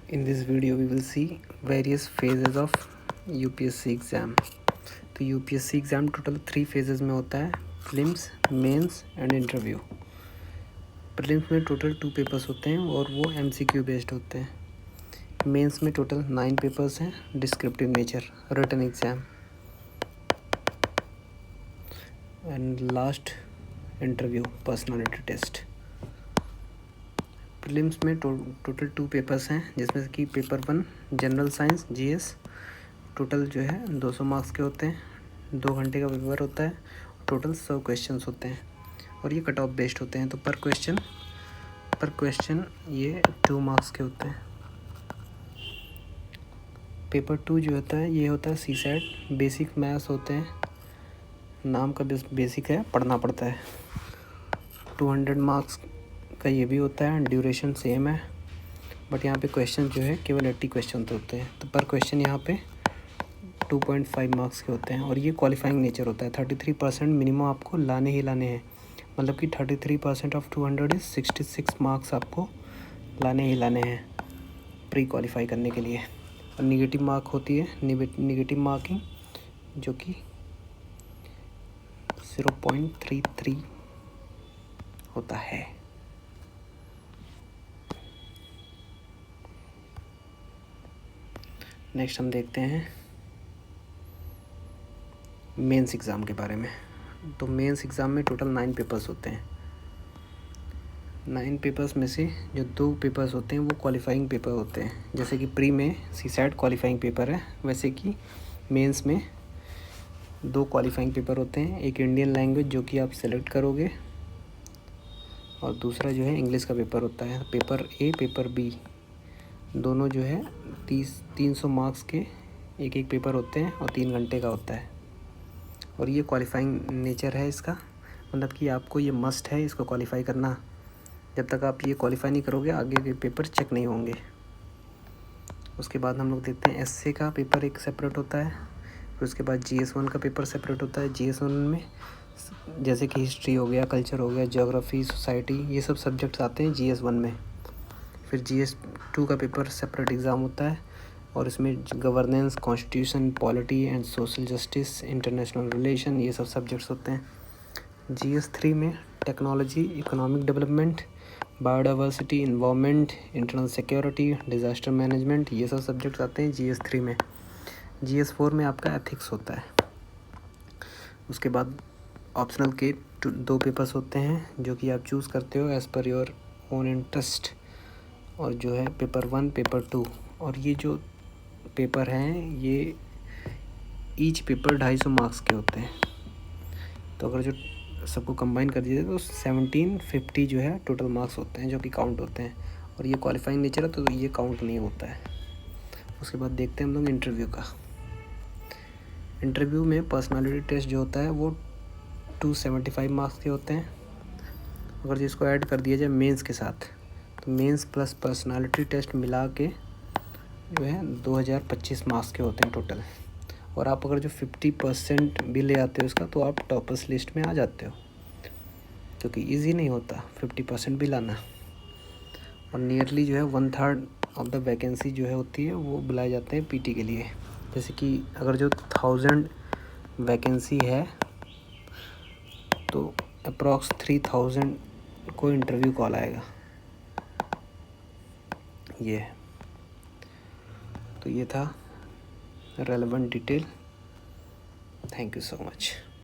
In this video we will see various phases of UPSC exam. तो UPSC exam total 3 phases में होता है, prelims, mains and interview. Prelims में total 2 papers होते हैं और वो MCQ बेस्ड होते हैं। मेंस में टोटल 9 पेपर्स हैं, descriptive nature, written exam. And last interview, personality test. Prelims में टोटल 2 पेपर्स हैं, जिसमें से कि paper 1 general science GS total जो है 200 मार्क्स के होते हैं। 2 घंटे का पेपर होता है। टोटल 100 क्वेश्चंस होते हैं और ये कट ऑफ बेस्ड होते हैं। तो पर क्वेश्चन ये 2 मार्क्स के होते हैं। पेपर 2 जो होता है ये होता है CSAT, बेसिक मैथ्स होते हैं। नाम का बेसिक है, पढ़ना पड़ता है। 200 मार्क्स का ये भी होता है, ड्यूरेशन सेम है, बट यहाँ पे क्वेश्चन जो है केवल 80 क्वेश्चन होते हैं। तो पर क्वेश्चन यहाँ पे 2.5 मार्क्स के होते हैं और ये क्वालिफाइंग नेचर होता है। 33% मिनिमम आपको लाने ही लाने हैं, मतलब कि 33% ऑफ 200 इज़ 66 मार्क्स आपको लाने ही लाने हैं प्री क्वालिफाई करने के लिए। और निगेटिव मार्क होती है, निगेटिव मार्किंग, जो कि 0.33 होता है। नेक्स्ट हम देखते हैं मेंस एग्ज़ाम के बारे में। तो मेंस एग्ज़ाम में टोटल 9 पेपर्स होते हैं। 9 पेपर्स में से जो 2 पेपर्स होते हैं वो क्वालिफाइंग पेपर होते हैं। जैसे कि प्री में CSAT क्वालिफाइंग पेपर है, वैसे कि मेंस में 2 क्वालिफाइंग पेपर होते हैं। एक इंडियन लैंग्वेज जो कि आप सेलेक्ट करोगे, और दूसरा जो है इंग्लिश का पेपर होता है। पेपर A, पेपर B दोनों जो है 300 मार्क्स के एक पेपर होते हैं और 3 घंटे का होता है। और ये क्वालिफाइंग नेचर है इसका, मतलब कि आपको ये मस्ट है इसको क्वालिफाई करना। जब तक आप ये क्वालिफाई नहीं करोगे आगे के पेपर चेक नहीं होंगे। उसके बाद हम लोग देखते हैं एसए का पेपर एक सेपरेट होता है। फिर उसके बाद GS1 का पेपर सेपरेट होता है। GS1 में जैसे कि हिस्ट्री हो गया, कल्चर हो गया, ज्योग्राफी, सोसाइटी, ये सब सब्जेक्ट्स आते हैं GS1 में। फिर GS2 का पेपर सेपरेट एग्ज़ाम होता है और इसमें governance, constitution, polity and social justice, international relation, ये सब सब्जेक्ट्स होते हैं। GS3 में technology, economic development, biodiversity, environment, internal security, disaster management, ये सब सब्जेक्ट्स आते हैं GS3 में। GS4 में आपका एथिक्स होता है। उसके बाद ऑप्शनल के 2 पेपर्स होते हैं जो कि आप चूज़ करते हो as per your own interest, और जो है पेपर 1, पेपर 2। और ये जो पेपर हैं ये ईच पेपर 250 मार्क्स के होते हैं। तो अगर जो सबको कंबाइन कर दीजिए तो 1750 जो है टोटल मार्क्स होते हैं, जो कि काउंट होते हैं। और ये क्वालिफाइंग नेचर है तो ये काउंट नहीं होता है। उसके बाद देखते हैं हम लोग इंटरव्यू का। इंटरव्यू में पर्सनालिटी टेस्ट जो होता है वो 275 मार्क्स के होते हैं। अगर जिसको ऐड कर दिया जाए मेंस के साथ, तो मेंस प्लस पर्सनालिटी टेस्ट मिला के जो है 2025 मार्क्स के होते हैं टोटल। और आप अगर जो 50% भी ले आते हो इसका तो आप टॉपर्स लिस्ट में आ जाते हो, क्योंकि इजी नहीं होता 50% भी लाना। और नियरली जो है 1/3 ऑफ द वैकेंसी जो है होती है वो बुलाए जाते हैं PT के लिए। जैसे कि अगर जो 1000 वैकेंसी है तो अप्रॉक्स 3000 को इंटरव्यू कॉल आएगा। ये है। तो ये था relevant detail. Thank you so much.